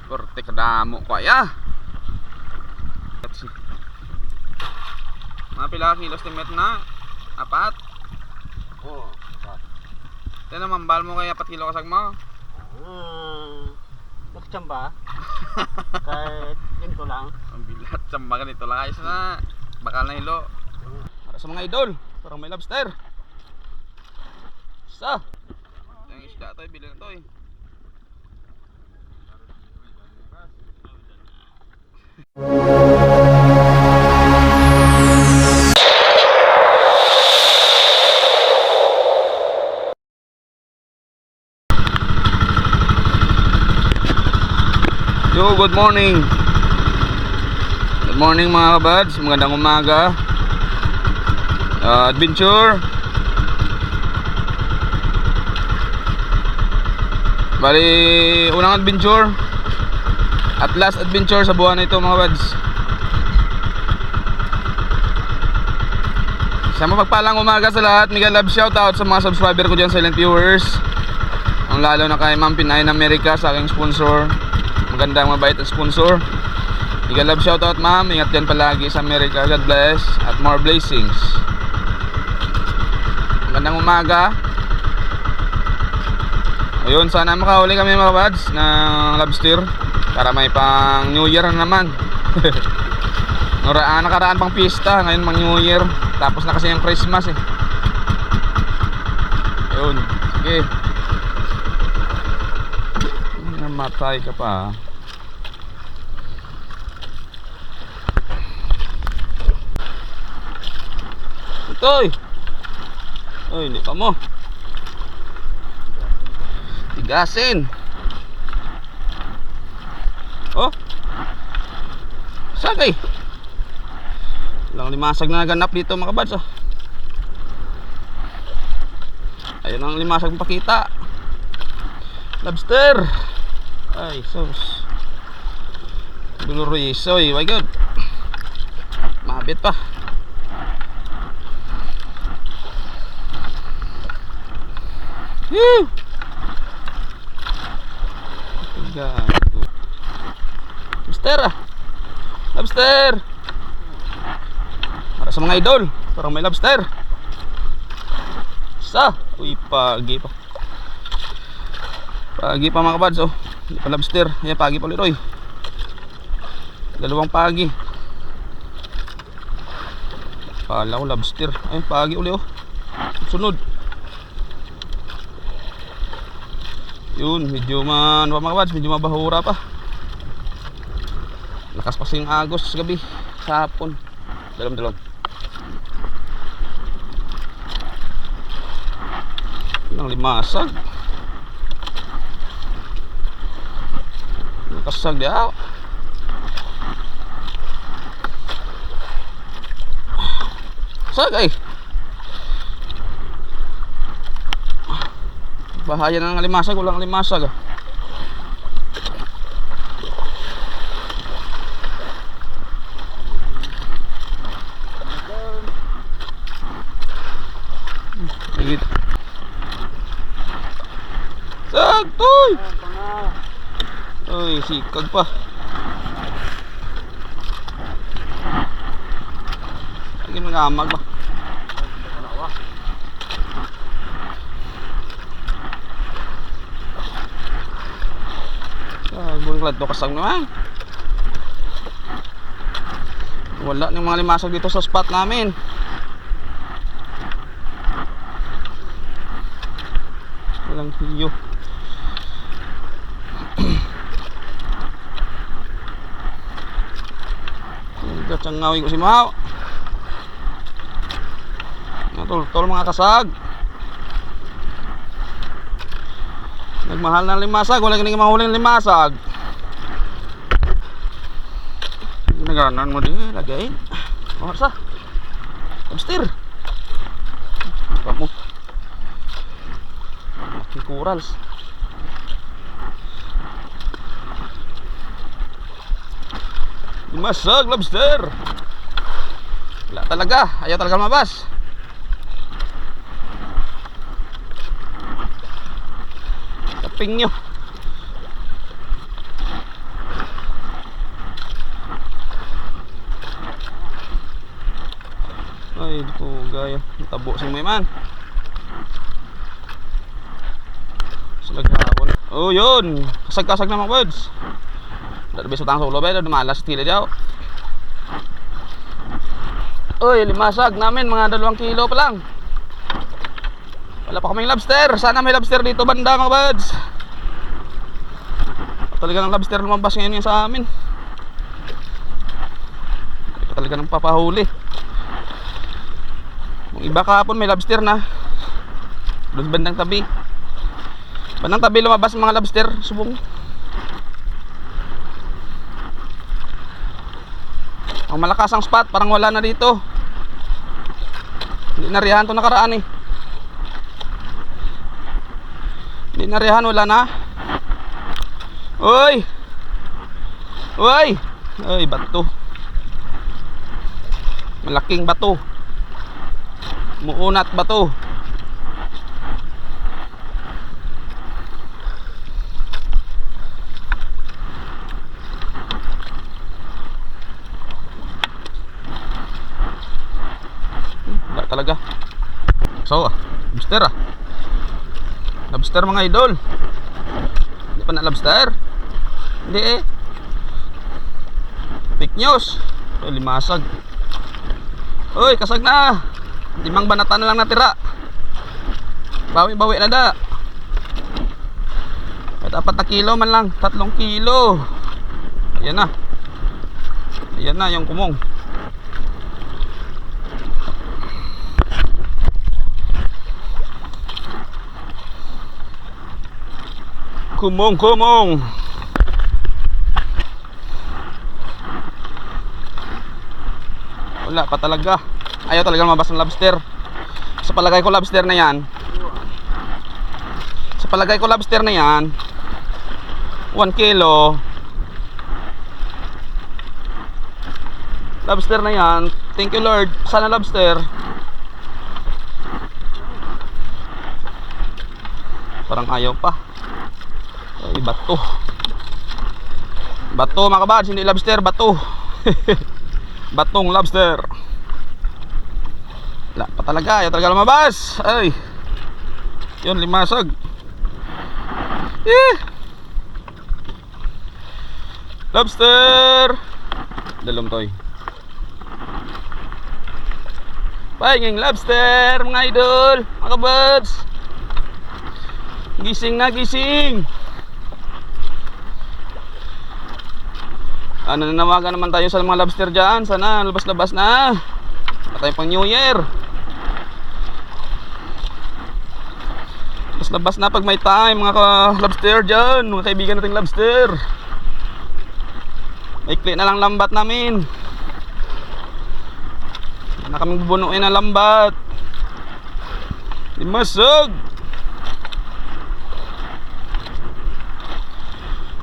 Porte kadamo ko ya. Mga pila ka kilos estimate na? Apat? Oo. Yan naman, bal mo kaya 4 kilo kasag mo? Nakachamba. Kahit ganito lang. Ang bilat, samba ganito lang. Ayos na. Bakal na hilo. Para sa mga idol, parang may lobster. Sa yung isda to, bili na to eh. Yo, good morning. Good morning mga kabads, magandang umaga. Adventure. Bali, unang adventure at last adventure sa buwan na ito mga kabads. Sa mapagpalang umaga sa lahat, mega love shoutout sa mga subscriber ko dyan, silent viewers. Ang lalo na kay Ma'am Pinayan America, sa aking sponsor. Magandang mabait ang sponsor. Mega love shoutout ma'am, ingat dyan palagi sa America, God bless at more blessings. Magandang umaga. Ayun, sana makahuli kami mga bads ng lobster para may pang New Year na naman. Nakaraan pang pista, ngayon pang New Year. Tapos na kasi yung Christmas eh. Ayun, sige. Namatay ka pa. Itoy. Ay, hindi pa mo. Tigasin. Oh. Sagay. Walang limasag na naganap dito mga kabads oh. Ayun ang limasag pakita. Lobster. Ay, sus. Doloroso, my god. Mabit pa. Woo! Gago. Lobster ah. Lobster. Para sa mga idol, parang may lobster. Sa, uy, pagi pa. Pagi pa mga kabads oh. Hindi pa lobster. Ayan, pagi pa ulit oy. Dalawang pagi. Kala ko lobster. Ay, pagi ulit oh. Sunod. Yun, medyo mga kabads, medyo mabahura pa. Lakas pa yung agos sa gabi, sa hapon. Dalam. Nang limasag. Nakasag dia. Sagay. Bahaya na ng limasag, walang limasag ah. Sagtoy. Uy, sikag pa. Lagi mangamag ba? Buong klad to kasang naman. Wala ng mga limasag dito sa spot namin. Walang hiyo. Gatsangawi ko si Mau. Tol mga kasag. Nagmahal na limasag, wala kang mahuling limasag. Naganan mo din, lagay. Marsa. Lobster. Apa mo? Laki corals. Limasag, lobster. Wala talaga, ayaw talaga mabas. Kaping nyo. Kayo, tabo si mo man. Salaghawon. Oh, yun. Kasag-kasag na mga buds. Dali beso tang solo ba, dumalas tila daw. Oy, limasag namin mga 2 kilo pa lang. Wala pa kaming lobster. Sana may lobster dito banda mga buds. Talaga ng lobster lumabas ngayon sa amin. Talaga ng papahuli. Yung iba kahapon may lobster na. Doon bandang tabi. Bandang tabi lumabas mga lobster. Subong. Ang malakas ang spot, parang wala na dito. Hindi narihan to nakaraan eh. Hindi narihan, wala na. Uy! Uy! Uy, bato. Malaking bato. Muunat bato. Wala talaga. So, lobster ah. Lobster mga idol. Hindi pa na lobster. Hindi eh. Fake news. Ay, limasag. Uy, kasag na. 5 banata na lang natira. Bawi-bawi na da. Kahit 4 na kilo man lang. 3 kilo. Ayan na. Ayan na yung kumong. Kumong. Wala pa talaga. Ayaw talaga lumabas ng lobster. Sa palagay ko lobster na yan. 1 kilo. Lobster na yan. Thank you Lord. Sana lobster. Parang ayaw pa. Ay, bato. Bato mga kabads, hindi lobster, bato. Batong lobster. Wala pa talaga, ayaw talaga lumabas. Ay. Yun, limasag. Lobster. Dalom toy. Pahinging lobster mga idol, mga kabads. Gising na, gising. Nananawagan naman tayo sa mga lobster dyan. Sana labas-labas na. Patay pang New Year. Labas na pag may time mga lobster dyan. Mga kaibigan nating lobster. Maikli na lang lambat namin. Hindi na kaming bubunuin na lambat. Limasag.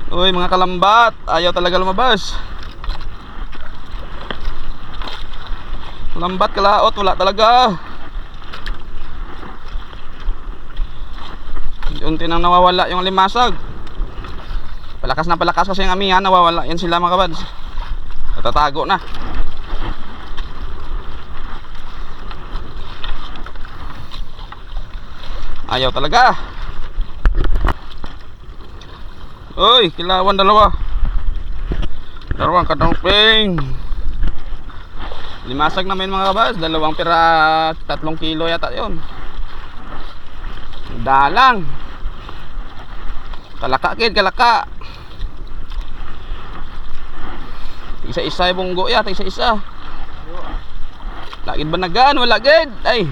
Uy mga kalambat, ayaw talaga lumabas. Lambat kalaot, wala talaga. Unti nang nawawala yung limasag. Palakas na palakas kasi yung amihan, nawawala yan sila mga kabads. Natatago na. Ayaw talaga. Uy, kilawan dalawa. Dalawang kadamping. Limasag namin mga kabas. 2 pira, 3 kilo yata yun. Dalang. Kalaka kid, kalaka. Isa-isa yung bunggo yata, isa-isa. Lagid ba nagan? Wala gid. Ay.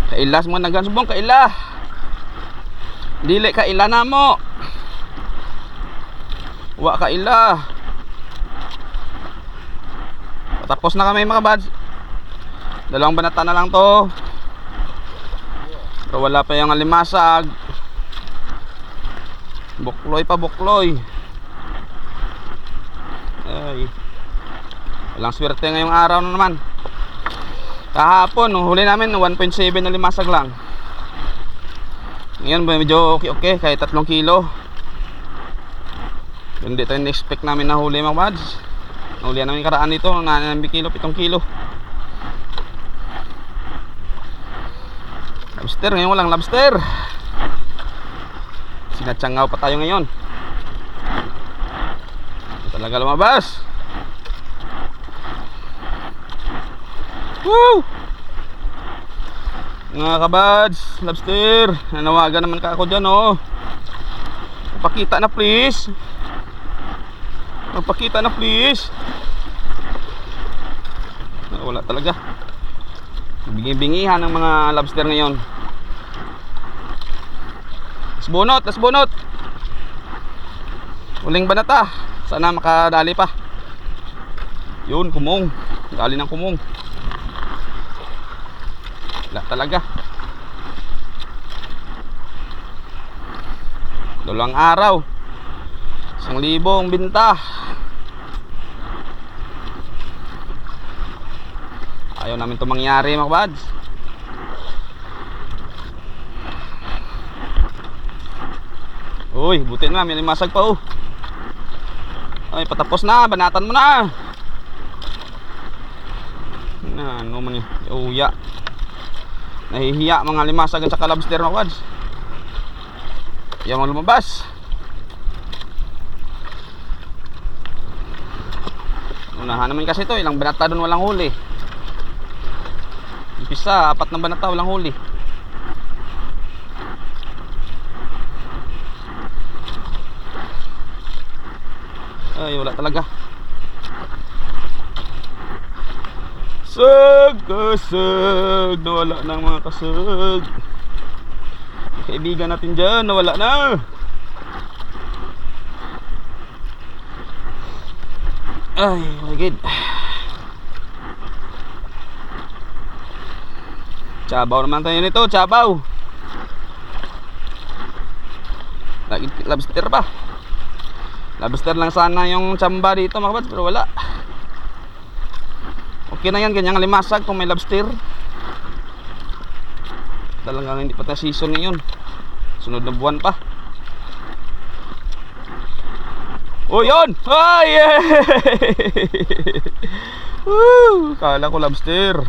Kailas mo nagan subong, kaila. Dili ka ila na mo. Wa ka ila. Tapos na kami mga bads. 2 banata na lang to. Pero wala pa yung alimasag. Bukloy pa bukloy. Ay. Walang swerte ngayong araw na naman. Kahapon, huli namin 1.7 na limasag lang. Ngayon medyo okay kahit 3 kilo. Hindi tayo na-expect namin na huli mga bads. Nahulihan namin karaan dito na 6 kilo, 7 kilo. lobster. Ngayon walang lobster. Sinatsangaw pa tayo ngayon. Hindi talaga lumabas. Woo! Mga kabads, lobster. Nanawagan naman ka ako dyan, oh. Magpakita na please. Magpakita na please. Wala talaga. Bingi-bingihan ng mga lobster ngayon. Las bunot. Uling banata. Sana makadali pa. Yun, kumong. Dali ng kumong. Wala talaga. Dalang araw. 1,000 ang binta. Ayaw namin ito mangyari, mga kabads. Uy, buti na, may limasag pa, oh. Ay, patapos na, banatan mo na. Ano man yun, uya. Nahihiya mga limasag at saka lobster, mga kabads. Ayaw mga lumabas. Unahan naman kasi ito, ilang banata doon walang huli. Umpisa, 4 na banata walang huli. Ay, wala talaga. Kasag. Nawala na ang mga kasag. Kaibigan natin dyan, nawala na. Ay, my God. Chabaw naman tayo nito, chabaw. Lobster pa. Lobster lang sana yung tsamba dito, mga kabads, pero wala. Okay na yan, ganyang limasag kung may lobster. Talagang hindi pa tayo season ngayon. Sunod na buwan pa. Oh, yun! Ay! Woo! Kala ko lobster.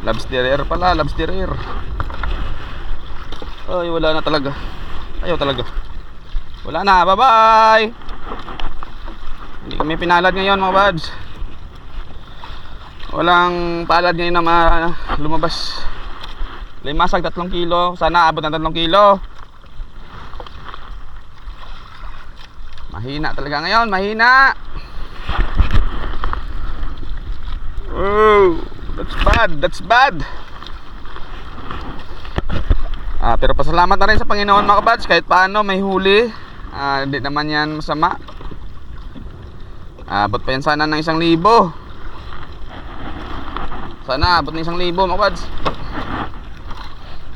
Lobster air pala, lobster air. Ay, wala na talaga. Ayaw talaga. Wala na, bye-bye! Hindi kami pinalad ngayon, mga buds. Walang palad ngayon na lumabas. Limasag 3 kilo. Sana abot ng 3 kilo. Mahina talaga ngayon, mahina. Oh, that's bad. Pero pasalamat na rin sa Panginoon, mga kabads. Kahit paano may huli. Hindi naman yan masama. Abot pa yan sana ng 1,000. Sana abot ng 1,000, mga kabads.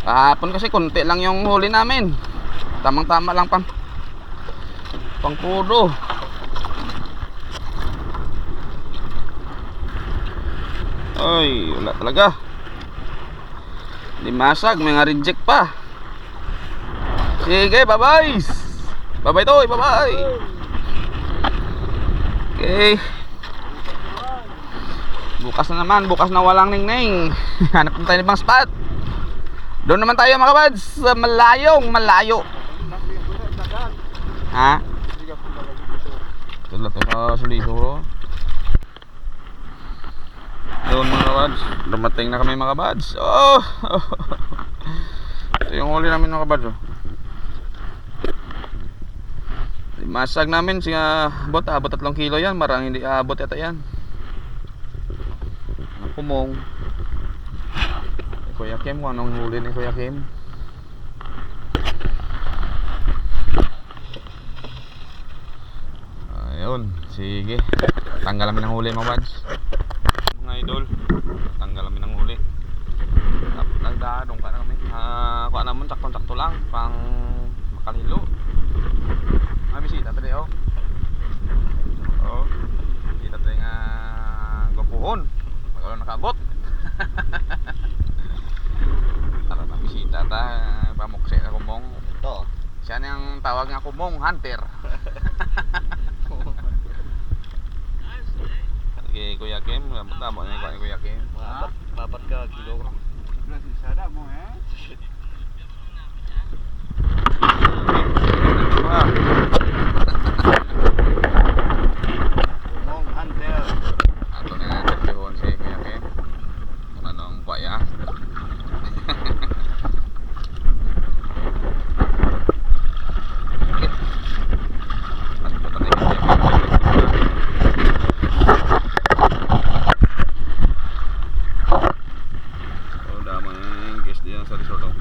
Kahapon kasi konti lang yung huli namin. Tamang-tama lang pang puro. Ay, wala talaga. Limasag, may nga reject pa. Sige, bye-bye. Bye-bye toy, bye-bye. Okay. Bukas na naman, bukas na walang ningning. Hanap na tayo ng ibang spot. Doon naman tayo, mga kabads, sa malayo. Ha? Ito tayo sa suliso. Doon, mga kabads, dumating na kami, mga kabads. Oh! Ito yung huli namin, mga kabads, oh. Masag namin siya abot 3 kilo yan. Marang hindi abot yata yan. Kumong Kuya Kim, kung anong huli ni Kuya Kim. Ayun, sige. Tanggal namin ng huli, mga buds. Mga idol, tanggal namin ng huli. Nagdadong ka na kami. Kuha naman, sakto-sakto lang pang makalilo. May bisita tayo. Oh. Bisita tayo nga gapuhon. Magkano nakabot. Tara na bisita ta, pamukse na kumong. Ito. Siya na yung tawag nga kumong, hunter. Kay Kuya Kim, tama na yung Kuya Kim. Papat ka kilo. Plasisada mo eh. Ah, Mong hunter. ato na interviewon si Kuya Ken. Kung anong kwaya. Oh, daming guest diyan sa resort. Oh.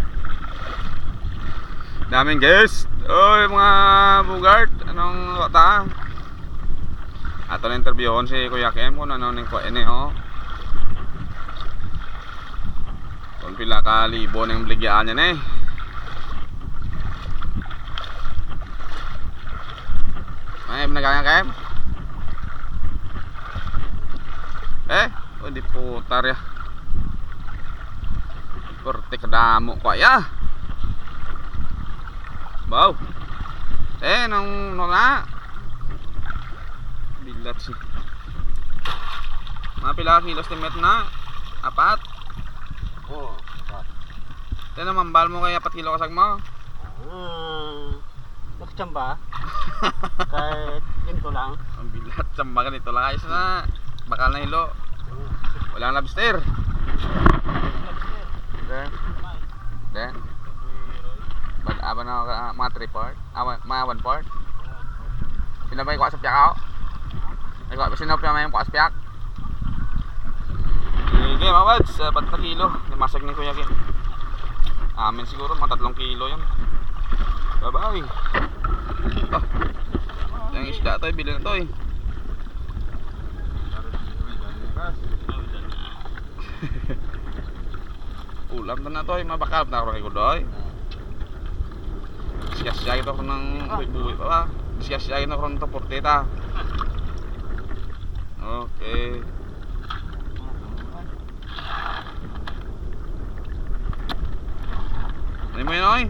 Daming guest. Oy, mga bugart, anong wata? Ato na interviewon si Kuya Ken kung ano ning kwaya ni oh. Kung pila ka libo ning bligyan niya eh. Ay, nagayang kayo? Oh, di putar ya. Porte kadamo ko ya. Wow. Nung na. Bilat si. Mga pila kilos timet na. Apat. Oo. Mambal mo kay 4 kilo kasag mo. Nagtsamba. Kahit ganito lang. Ang bilat samba ganito lang ayos na. Bakal na hilo. Walang lobster. Then. Aba na mga 3 part. Mga 1 part. Sinabay ko sa piyak ako. Nagwa sinop pa may ko sa piyak. Sige, mawads, 4 kilo. Limasag ni Kuya Ken. Amin siguro mga 3 kilo 'yan. Bye-bye. Oh. Yang isda tayo, bilhin na to eh. Ulam na to eh, mabakal na ako kay Kudoy. Siya-siya ito ako ng buwi-buwi pa ba? Siya-siya ito ako ng porteta. Okay. Ano mo yun oy?